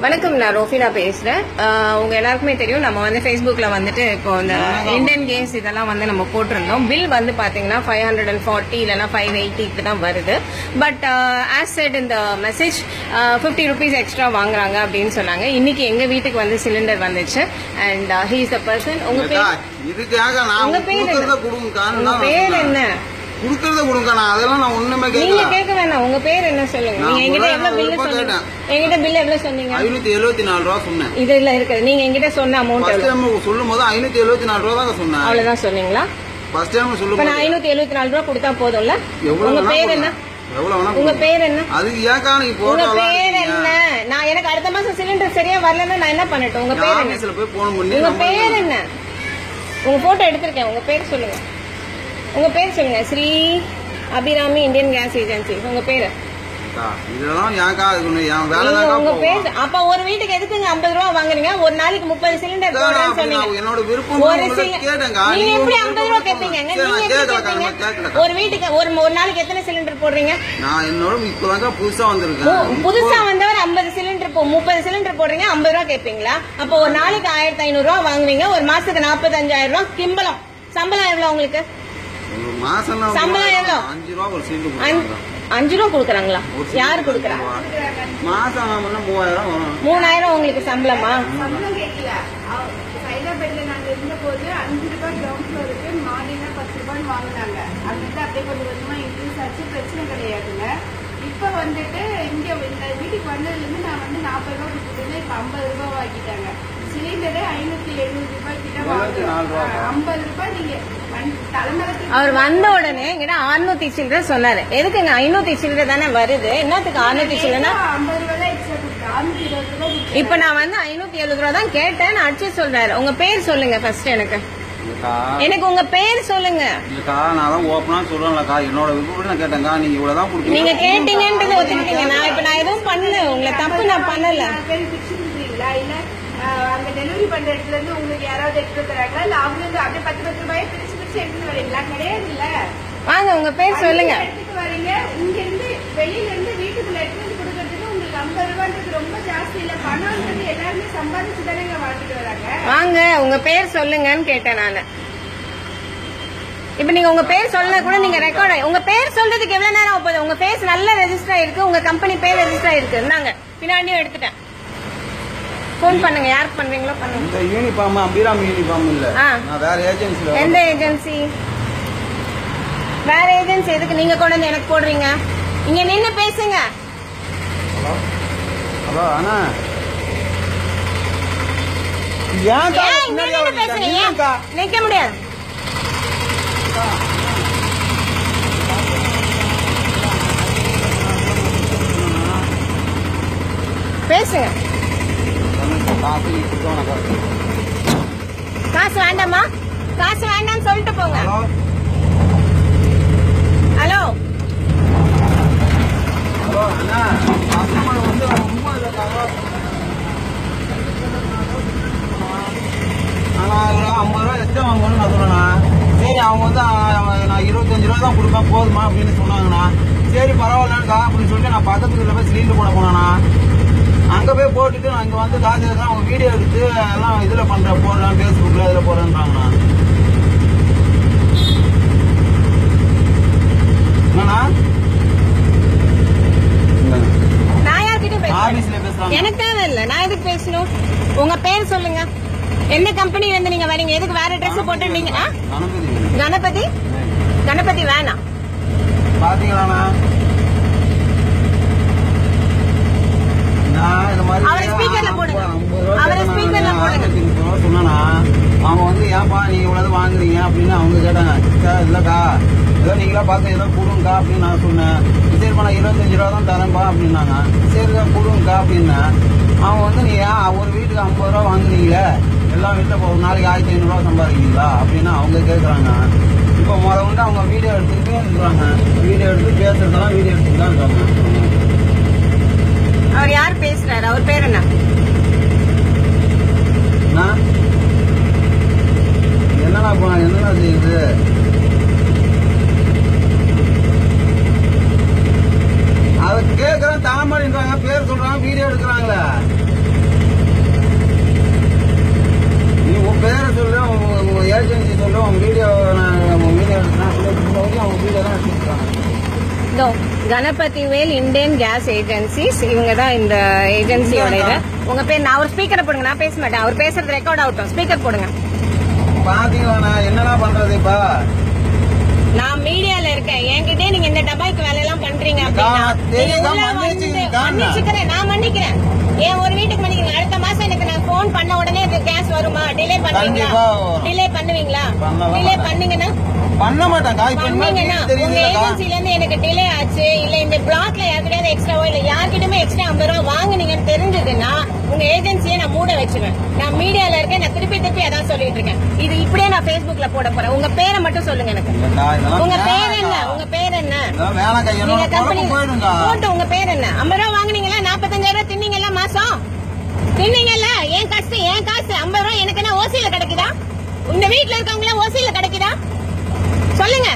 வணக்கம், நான் ரோஃபினா பேசுறேன். உங்க எல்லாருக்குமே தெரியும், நம்ம வந்து ஃபேஸ்புக்ல வந்துட்டு இப்போ இந்த இந்தியன் கேஸ் இதெல்லாம் வந்து நம்ம போட்டிருந்தோம். பில் வந்து பாத்தீங்கன்னா 540 இல்லைன்னா 580 தான் வருது. பட் ஆஸ் செட் இந்த மெசேஜ் 50 rupees எக்ஸ்ட்ரா வாங்குறாங்க அப்படின்னு சொன்னாங்க. இன்னைக்கு எங்க வீட்டுக்கு வந்து சிலிண்டர் வந்துச்சு. And he is the person. உங்க பேர் என்ன? குடுக்கறத கொடுங்க. நான் அதெல்லாம் நான் ஒண்ணுமே கேட்கல. நீங்க கேட்க வேணாம். உங்க பேர் என்ன சொல்லுங்க. நீங்க என்கிட்ட எவ்வளவு பில் சொன்னீங்க? என்கிட்ட பில் எவ்வளவு சொன்னீங்க? 574 ரூபாய் சொன்னேன். இதுல இருக்கு. நீங்க என்கிட்ட சொன்ன அமௌண்ட் ஃபர்ஸ்ட் டைம் சொல்லும்போது 574 ரூபாய் தான் சொன்னேன். அவ்வளவுதான் சொன்னீங்களா? ஃபர்ஸ்ட் டைம் சொல்லும்போது நான் 574 ரூபாய் கொடுத்தா போதும்ல? உங்க பேர் என்ன? உங்க பேர் என்ன? அதுக்கு ஏக்கா நீ போற? உங்க பேர் என்ன? நான் எனக்கு அடுத்த மாசம் சிலிண்டர் சரியா வரலன்னா நான் என்ன பண்ணட்டும்? உங்க பேர் என்ன? ஆபீஸ்ல போய் போன் பண்ணி உங்க பேர் என்ன? உங்க போட்டோ எடுத்திருக்கேன். உங்க பேர் சொல்லுங்க. உங்க பேர் சொல்லுங்க. Sri Abirami Indian gas agency. உங்க பேரு? இதெல்லாம் ஏக்கா என் வேலை தான். உங்க பேர் அப்ப ஒரு வீட்டுக்கு எதுக்குங்க 50 ரூபாய் வாங்குறீங்க? ஒரு நாளைக்கு 30 சிலிண்டர் போடுறேன்னு சொன்னீங்க. என்னோட விருப்பம். கேளுங்க. நீங்க எப்படி 50 ரூபாய் கேட்பீங்க? நீங்க கேட்கல. ஒரு வீட்டுக்கு ஒரு நாளைக்கு எத்தனை சிலிண்டர் போடுறீங்க? நான் என்னோட இப்போதாங்க புதுசா வந்திருக்கேன். புதுசா வந்தவர் 50 சிலிண்டர் 30 சிலிண்டர் போடுறீங்க, 50 ரூபாய் கேட்பீங்களா? அப்ப ஒரு நாளைக்கு 1500 ரூபாய் வாங்குவீங்க. ஒரு மாசத்துக்கு 45,000 ரூபாய் கிம்பளம். சம்பளம் எவ்வளவு உங்களுக்கு? சம்பளம் எவ்வளவு? 5 ரூபாய் ஒரு சீட்டு. 5 ரூபா குடுக்கறாங்களா? யாரு குடுக்கறா? மாசம் 3000 உங்களுக்கு சம்பளமா? சம்பளம் கேட்கல. ஹைதராபாத்ல நாங்க இருந்த போது 5 ரூபாய் கிரவுண்ட் ஃப்ளோருக்கு மார்னிங்கா 10 ரூபாய் வாங்கினாங்க. அங்கிருந்து அப்படியே கொஞ்சம் கொஞ்சமா இன்க்ரீஸ் ஆச்சு. பிரச்சனை கிடையாதுங்க. இப்ப வந்துட்டு இங்க இந்த வீட்டுக்கு வந்ததுல இருந்து நான் வந்து 40 ரூபாய் கொடுத்துட்டு இப்ப 50 ரூபாய் வாங்கிட்டாங்க. சிலிண்டரே 570 ரூபாய் கிட்ட வாங்குறாங்க. 50 ரூபாய் நீங்க அவர் வந்த உடனே என்கிட்ட 600 சில்லறை சொன்னாரு. எதுக்குங்க 500 சில்லறை தானே வருது? என்னத்துக்கு 600 சில்லறைனா? இப்ப நான் வந்து 570 ரூபா தான் கேட்டேன். நான் அடிச்சு சொல்றாரு. உங்க பேர் சொல்லுங்க ஃபர்ஸ்ட். எனக்கு உங்க பேர் சொல்லுங்க. நான் ஓப்பனா சொல்றேன்லக்கா, என்னோட விருப்பப்படி நான் கேட்டேன்க்கா. நீங்க இவ்வளவுதான் கொடுத்தீங்க. நீங்க கேட்டீங்கன்றது ஒத்துக்கிட்டீங்க. நான் இப்ப நான் எதுவும் பண்ணல. உங்களை தப்பு நான் பண்ணல. இல்ல அங்க டெலிவரி பண்ற இடத்துல இருந்து உங்களுக்கு யாராவது எடுத்து தராங்களா? இல்ல அவங்க வந்து அப்படியே 10 ரூபாயை பிரிச்சு பிரிச்சு எடுத்துட்டு வரீங்களா? கிடையாது. இல்ல வாங்க, உங்க பேர் சொல்லுங்க. எடுத்துட்டு வரீங்க. இங்க இருந்து வெளியில இருந்து வீட்டுக்குள்ள எடுத்து கொடுக்கறதுக்கு உங்களுக்கு 50 ரூபான்றது ரொம்ப ஜாஸ்தி இல்ல? பணம்ன்றது எல்லாருமே சம்பாதிச்சு தானே வாங்கிட்டு வராங்க. வாங்க, உங்க பேர் சொல்லுங்கன்னு கேட்டேன் நானு. இப்ப நீங்க உங்க பேர் சொல்ல கூட நீங்க ரெக்கார்ட். உங்க பேர் சொல்றதுக்கு எவ்வளவு நேரம் ஆகுது? உங்க பேர் நல்ல ரெஜிஸ்டர் ஆயிருக்கு. உங்க கம்பெனி பேர் ரெஜிஸ்டர் ஆயிருக்கு. இருந்தாங்க பின்னாடியும் எடுத்துட்டேன். போன் பண்ணுங்க. யாருக்கு பண்றீங்களோ பண்ணுங்க. இந்த யூனிஃபார்ம் அபிராமி யூனிஃபார்ம் இல்ல, நான் வேற ஏஜென்சில. எந்த ஏஜென்சி? வேற ஏஜென்சி எதுக்கு நீங்க கொண்டு வந்து எனக்கு போடுறீங்க? இங்க நின்னு பேசுங்க. ஹலோ அண்ணா, நிக்க முடியாது. பேசுங்க. காசு வேண்டாமா? காசு வேண்டாம்னு சொல்லிட்டு போங்க. ஹலோ ஹலோ அண்ணா, கஸ்டமர் வந்து ரொம்ப இருக்காங்க. நான் 50 ரூபா எக்ஸ்ட்ரா வாங்கணும்னு நான் சொன்னேண்ணா. சரி, அவங்க வந்து நான் 25 ரூபா தான் கொடுப்பேன் போதுமா அப்படின்னு சொன்னாங்கண்ணா. சரி பரவாயில்லக்கா அப்படின்னு சொல்லிட்டு நான் பக்கத்துல போய் சிலிண்டர் போட போனேண்ணா. அங்க போய் போட்டுட்டு நான் இங்க வந்து காசு எடுக்கிறேன். அவங்க வீடியோ எடுத்து எல்லாம் இதுல பண்றேன், போடுறேன், பேஸ்புக்ல இதுல போடுறேன்றாங்கண்ணா. என்னண்ணா? நான் யார்கிட்ட ஆபீஸ்ல பேசுறாங்க. எனக்கு தேவை இல்ல. நான் எதுக்கு பேசணும்? உங்க பேர் சொல்லுங்க. எந்த கம்பெனில இருந்து நீங்க வரீங்க? எதுக்கு வேற ட்ரெஸ் போட்டு நீங்க? கணபதி. கணபதி வேணாம். பாத்தீங்களாண்ணா, அவரை ஸ்பீக்கர்ல போடுங்க. அவரை ஸ்பீக்கர்ல போடுங்க. சொன்னா அவங்க வந்து ஏன்பா நீங்க இவ்வளவு வாங்குறீங்க அப்படின்னு அவங்க கேட்டாங்க. இல்லக்கா ஏதோ நீங்களா பார்த்து ஏதோ கொடுங்கக்கா அப்படின்னு நான் சொன்னேன். சரிப்பா நான் 25 ரூபா தான் தரேன்பா அப்படின்னாங்க. சரிக்கா கொடுங்கக்கா அப்படின்னா அவங்க வந்து நீ ஒரு வீட்டுக்கு 50 ரூபா வாங்குறீங்களே, எல்லா வீட்டில் ஒரு நாளைக்கு 1500 ரூபா சம்பாதிக்கிறீங்களா அப்படின்னு அவங்க கேட்குறாங்க. இப்போ வந்து அவங்க வீடியோ எடுத்துக்கிட்டே இருக்கிறாங்க. வீடியோ எடுத்து பேசுறதெல்லாம் வீடியோ எடுத்துட்டு தான் இருக்காங்க. அவர் யார் பேசுறாரு? அவர் பேர் என்ன? என்னன்னா செய்யுது? அதை கேட்கறேன். தலைமுறைன்றாங்க, பேர் சொல்றாங்க, வீடியோ எடுக்கிறாங்களே. கணபதி வேல் இந்தியன் கேஸ் ஏஜென்சிஸ், இவங்க தான் இந்த ஏஜென்சியோட இது. உங்க பேர்? நான் ஒரு ஸ்பீக்கரை போடுங்க, நான் பேச மாட்டேன், அவர் பேசுறது ரெக்கார்ட் ஆகட்டும். ஸ்பீக்கர் போடுங்க. பாத்தீங்களா என்னடா பண்றது இப்ப? நான் மீடியால இருக்கேன், என்கிட்ட நீங்க இந்த டபாய்க்கு வேலை எல்லாம் பண்றீங்க மன்னிச்சுக்கிறேன், நான் மன்னிக்கிறேன். ஏன் ஒரு வீட்டுக்கு மன்னிக்கிறேன், அடுத்த மாசம் எனக்கு நான் போன் பண்ண உடனே கேஸ் வருமா? டிலே பண்ணுவீங்களா? டிலே பண்ணுவீங்களா? டிலே பண்ணீங்கன்னா பண்ண மாட்டாங்க. உங்க ஏஜென்சில இருந்து எனக்கு டிலே ஆச்சு, இல்ல இந்த பிளாக்ல யாருக்கிட்ட எக்ஸ்ட்ராவோ இல்ல யார்கிட்டயுமே எக்ஸ்ட்ரா 50 ரூபா வாங்குனீங்கன்னு தெரிஞ்சதுன்னா உங்க ஏஜென்சியை நான் மூட வச்சிருவேன். நான் மீடியால இருக்கேன், நான் திருப்பி அதான் சொல்லிட்டு இருக்கேன். இது இப்படியே நான் Facebookல போட போறேன். உங்க பேரை மட்டும் சொல்லுங்க எனக்கு. உங்க பேர் என்ன? உங்க பேர் என்ன? நீங்க கம்பெனி போட்டு உங்க பேர் என்ன? 50 ரூபா வாங்குனீங்களா? 45,000 தின்னீங்கல்ல மாசம்? தின்னீங்கல்ல? என் காசு 50 ரூபா எனக்கு என்ன ஓசியில கிடைக்குதா? இந்த வீட்டுல இருக்கவங்கள ஓசியில கிடைக்குதா? சொல்லுங்க.